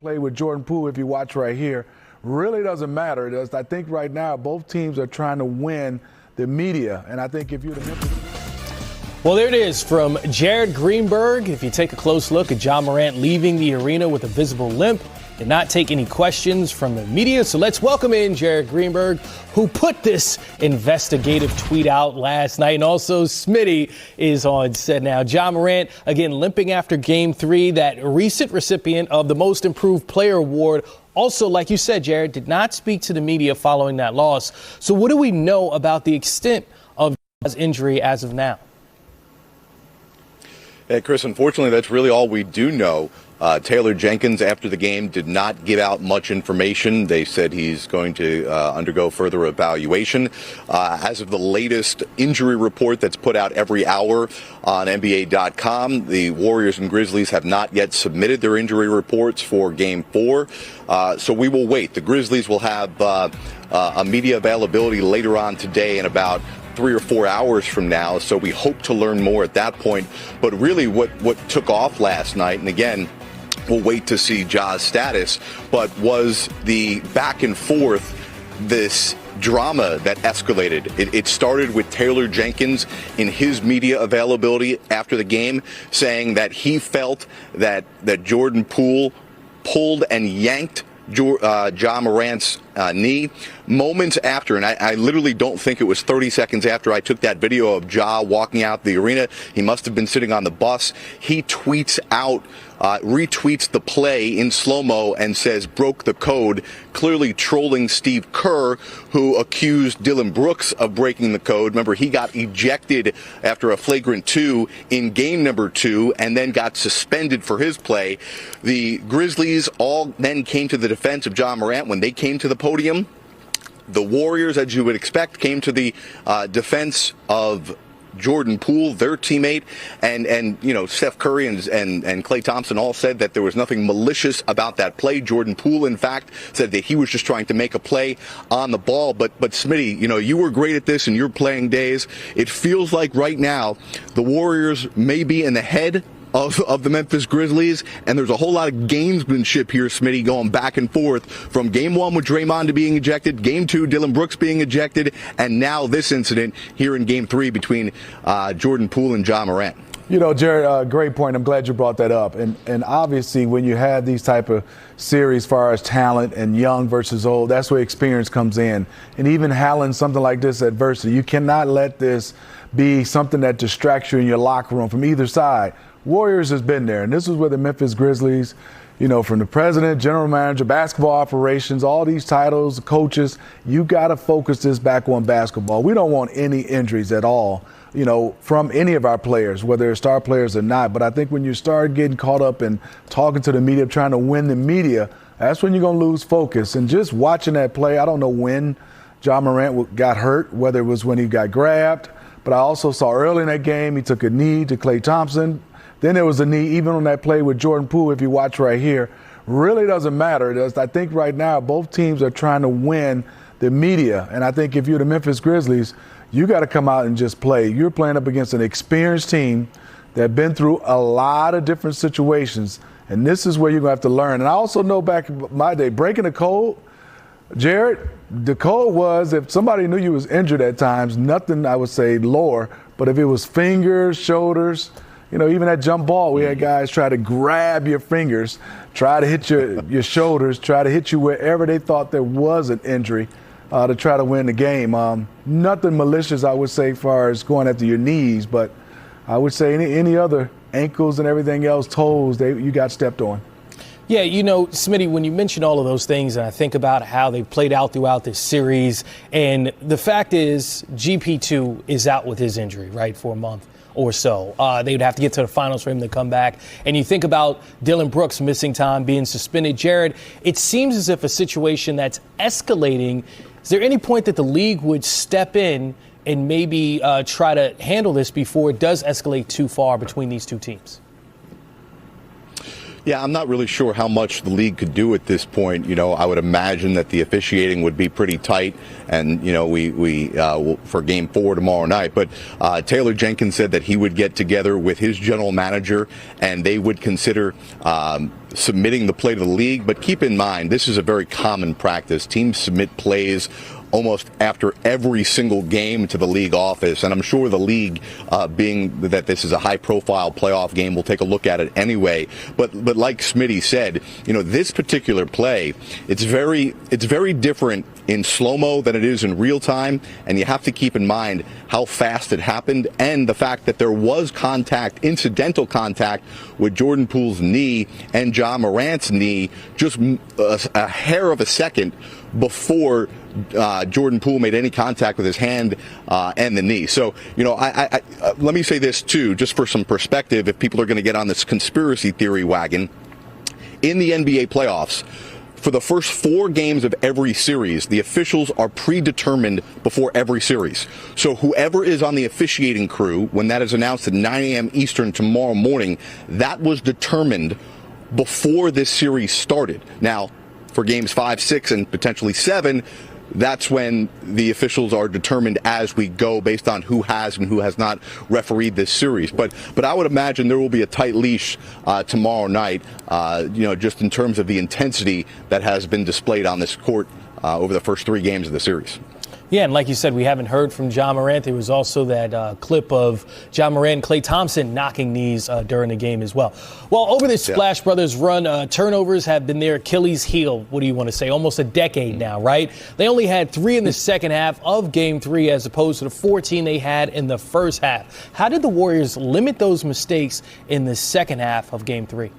Play with Jordan Poole, if you watch right here, really doesn't matter. I think right now both teams are trying to win the media, and I think if you're the Memphis. Well, there it is from Jared Greenberg. If you take a close look at Ja Morant leaving the arena with a visible limp, did not take any questions from the media. So let's welcome in Jared Greenberg, who put this investigative tweet out last night. And also Smitty is on set now. Ja Morant, again, limping after Game 3, that recent recipient of the Most Improved Player Award. Also, like you said, Jared, did not speak to the media following that loss. So what do we know about the extent of Ja's injury as of now? Hey, Chris, unfortunately, that's really all we do know. Taylor Jenkins, after the game, did not give out much information. They said he's going to undergo further evaluation. As of the latest injury report that's put out every hour on NBA.com, the Warriors and Grizzlies have not yet submitted their injury reports for Game 4. So we will wait. The Grizzlies will have a media availability later on today in about 3 or 4 hours from now. So we hope to learn more at that point. But really what took off last night, and again, we'll wait to see Ja's status, but was the back and forth, this drama that escalated. It started with Taylor Jenkins in his media availability after the game saying that he felt that Jordan Poole pulled and yanked Ja Morant's knee. Moments after, and I literally don't think it was 30 seconds after I took that video of Ja walking out the arena, he must have been sitting on the bus, he tweets out, retweets the play in slow-mo and says, broke the code, clearly trolling Steve Kerr, who accused Dillon Brooks of breaking the code. Remember, he got ejected after a flagrant 2 in game number 2 and then got suspended for his play. The Grizzlies all then came to the defense of Ja Morant when they came to the podium. The Warriors, as you would expect, came to the defense of Jordan Poole, their teammate, and you know, Steph Curry and Klay Thompson all said that there was nothing malicious about that play. Jordan Poole, in fact, said that he was just trying to make a play on the ball. But Smitty, you know, you were great at this in your playing days. It feels like right now the Warriors may be in the head of the Memphis Grizzlies, and there's a whole lot of gamesmanship here, Smitty, going back and forth from Game 1 with Draymond being ejected, Game 2, Dillon Brooks being ejected, and now this incident here in Game 3 between Jordan Poole and Ja Morant. You know, Jared, great point. I'm glad you brought that up. And obviously, when you have these type of series as far as talent and young versus old, that's where experience comes in. And even handling something like this adversity, you cannot let this be something that distracts you in your locker room from either side. Warriors has been there, and this is where the Memphis Grizzlies, you know, from the president, general manager, basketball operations, all these titles, coaches, you got to focus this back on basketball. We don't want any injuries at all, you know, from any of our players, whether it's star players or not. But I think when you start getting caught up in talking to the media, trying to win the media, that's when you're going to lose focus. And just watching that play, I don't know when Ja Morant got hurt, whether it was when he got grabbed, but I also saw early in that game he took a knee to Klay Thompson. Then there was a knee, even on that play with Jordan Poole, if you watch right here. Really doesn't matter. I think right now both teams are trying to win the media. And I think if you're the Memphis Grizzlies, you got to come out and just play. You're playing up against an experienced team that have been through a lot of different situations. And this is where you're going to have to learn. And I also know back in my day, breaking the code, Jared, the code was if somebody knew you was injured at times, nothing I would say lower. But if it was fingers, shoulders, you know, even that jump ball, we had guys try to grab your fingers, try to hit your shoulders, try to hit you wherever they thought there was an injury to try to win the game. Nothing malicious, I would say, as far as going after your knees, but I would say any other ankles and everything else, toes, you got stepped on. Yeah, you know, Smitty, when you mention all of those things, and I think about how they played out throughout this series, and the fact is GP2 is out with his injury, right, for a month or so. They would have to get to the finals for him to come back. And you think about Dillon Brooks missing time, being suspended. Jared, it seems as if a situation that's escalating, is there any point that the league would step in and maybe try to handle this before it does escalate too far between these two teams? Yeah, I'm not really sure how much the league could do at this point. I would imagine that the officiating would be pretty tight, and we for Game 4 tomorrow night. But Taylor Jenkins said that he would get together with his general manager, and they would consider submitting the play to the league. But keep in mind, this is a very common practice. Teams submit plays almost after every single game to the league office. And I'm sure the league, being that this is a high-profile playoff game, will take a look at it anyway. But like Smitty said, this particular play, it's very different in slow-mo than it is in real time. And you have to keep in mind how fast it happened and the fact that there was contact, incidental contact, with Jordan Poole's knee and Ja Morant's knee just a hair of a second before Jordan Poole made any contact with his hand and the knee. So, I let me say this too, just for some perspective, if people are going to get on this conspiracy theory wagon. In the NBA playoffs, for the first 4 games of every series, the officials are predetermined before every series. So whoever is on the officiating crew, when that is announced at 9 a.m. Eastern tomorrow morning, that was determined before this series started. Now, for games 5, 6, and potentially 7, that's when the officials are determined as we go based on who has and who has not refereed this series. But I would imagine there will be a tight leash tomorrow night, just in terms of the intensity that has been displayed on this court over the first 3 games of the series. Yeah, and like you said, we haven't heard from Ja Morant. There was also that clip of Ja Morant and Klay Thompson knocking knees during the game as well. Well, over this Splash Brothers run, turnovers have been their Achilles heel, what do you want to say, almost a decade now, right? They only had 3 in the second half of Game 3 as opposed to the 14 they had in the first half. How did the Warriors limit those mistakes in the second half of Game 3?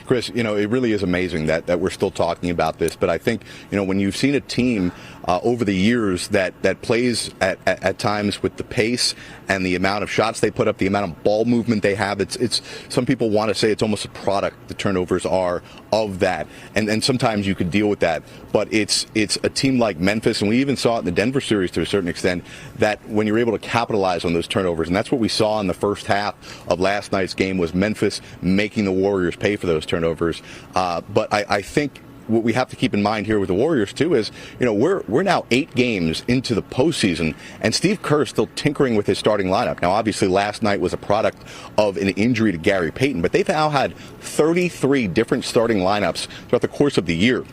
Chris, it really is amazing that we're still talking about this. But I think, when you've seen a team over the years that plays at times with the pace and the amount of shots they put up, the amount of ball movement they have, it's some people want to say it's almost a product, the turnovers are, of that. And sometimes you could deal with that. But it's a team like Memphis, and we even saw it in the Denver series to a certain extent, that when you're able to capitalize on those turnovers, and that's what we saw in the first half of last night's game, was Memphis making the Warriors pay for those turnovers. But I think what we have to keep in mind here with the Warriors too is, we're now 8 games into the postseason, and Steve Kerr is still tinkering with his starting lineup. Now, obviously, last night was a product of an injury to Gary Payton, but they've now had 33 different starting lineups throughout the course of the year.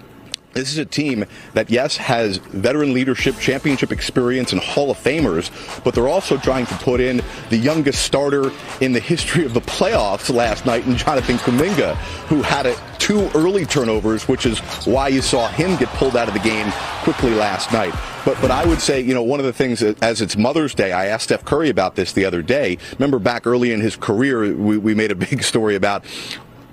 This is a team that, yes, has veteran leadership, championship experience, and Hall of Famers, but they're also trying to put in the youngest starter in the history of the playoffs last night in Jonathan Kuminga, who had 2 early turnovers, which is why you saw him get pulled out of the game quickly last night. But I would say, one of the things, as it's Mother's Day, I asked Steph Curry about this the other day. Remember back early in his career, we made a big story about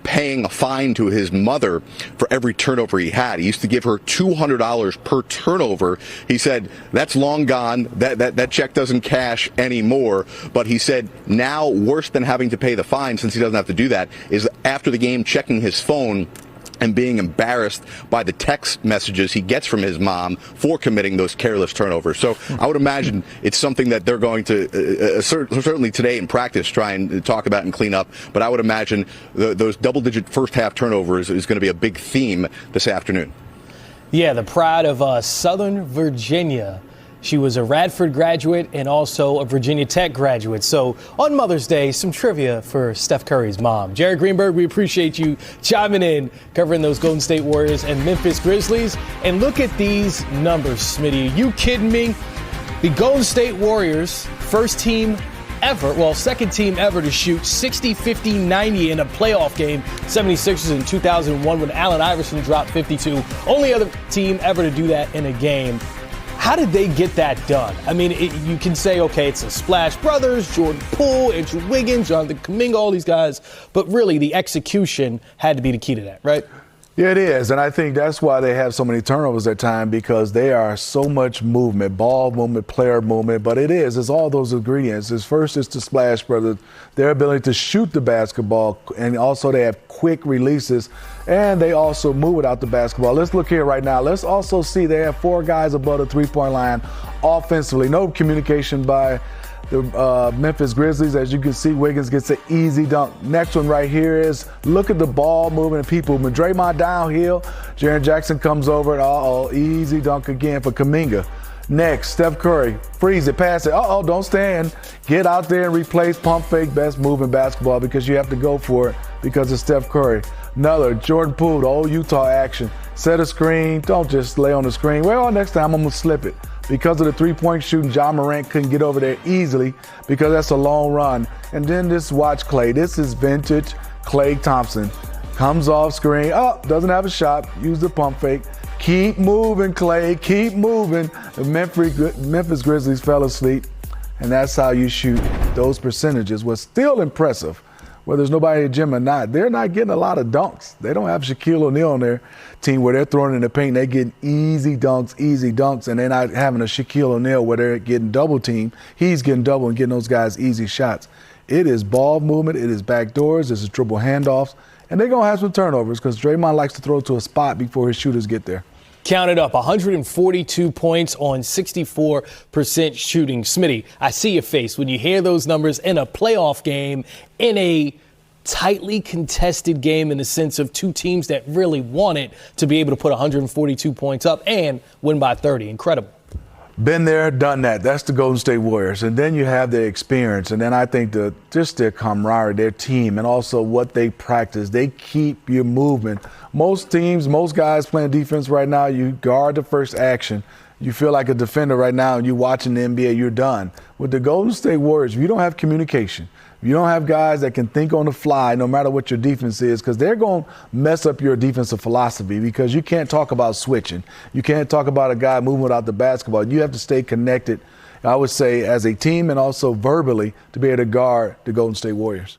paying a fine to his mother for every turnover he had. He used to give her $200 per turnover. He said that's long gone. That check doesn't cash anymore. But he said now, worse than having to pay the fine, since he doesn't have to do that, is after the game checking his phone and being embarrassed by the text messages he gets from his mom for committing those careless turnovers. So I would imagine it's something that they're going to, certainly today in practice, try and talk about and clean up. But I would imagine those double-digit first-half turnovers is going to be a big theme this afternoon. Yeah, the pride of Southern Virginia. She was a Radford graduate and also a Virginia Tech graduate. So on Mother's Day, some trivia for Steph Curry's mom. Jared Greenberg, we appreciate you chiming in, covering those Golden State Warriors and Memphis Grizzlies. And look at these numbers, Smitty. Are you kidding me? The Golden State Warriors, first team ever, second team ever to shoot 60, 50, 90 in a playoff game. 76ers in 2001 when Allen Iverson dropped 52. Only other team ever to do that in a game. How did they get that done? I mean, you can say, okay, it's the Splash Brothers, Jordan Poole, Andrew Wiggins, Jonathan Kuminga, all these guys. But really, the execution had to be the key to that, right? Yeah, it is. And I think that's why they have so many turnovers at times, because they are so much movement, ball movement, player movement. But it's all those ingredients. First, it's the Splash Brothers, their ability to shoot the basketball, and also they have quick releases, and they also move without the basketball. Let's look here right now. Let's also see they have 4 guys above the three-point line offensively. No communication by the Memphis Grizzlies. As you can see, Wiggins gets an easy dunk. Next one right here is, look at the ball moving and people moving. Draymond downhill. Jaren Jackson comes over and easy dunk again for Kuminga. Next, Steph Curry, freeze it, pass it. Don't stand. Get out there and replace pump fake, best move in basketball because you have to go for it because of Steph Curry. Another, Jordan Poole, the old Utah action. Set a screen, don't just lay on the screen. Well, next time I'm going to slip it. Because of the three-point shooting, Morant couldn't get over there easily because that's a long run. And then just watch Klay. This is vintage Klay Thompson. Comes off screen, doesn't have a shot, use the pump fake. Keep moving, Klay, keep moving. The Memphis Grizzlies fell asleep, and that's how you shoot those percentages. Was still impressive, whether there's nobody in the gym or not. They're not getting a lot of dunks. They don't have Shaquille O'Neal on their team where they're throwing in the paint. They're getting easy dunks, and they're not having a Shaquille O'Neal where they're getting double team. He's getting double and getting those guys easy shots. It is ball movement. It is backdoors. It's dribble handoffs. And they're going to have some turnovers because Draymond likes to throw to a spot before his shooters get there. Count it up, 142 points on 64% shooting. Smitty, I see your face when you hear those numbers in a playoff game, in a tightly contested game in the sense of two teams that really want it to be able to put 142 points up and win by 30. Incredible. Been there, done that. That's the Golden State Warriors. And then you have the experience. And then I think just their camaraderie, their team, and also what they practice. They keep you moving. Most teams, most guys playing defense right now, you guard the first action. You feel like a defender right now and you're watching the NBA, you're done. With the Golden State Warriors, if you don't have communication, if you don't have guys that can think on the fly no matter what your defense is, because they're going to mess up your defensive philosophy because you can't talk about switching. You can't talk about a guy moving without the basketball. You have to stay connected, I would say, as a team and also verbally to be able to guard the Golden State Warriors.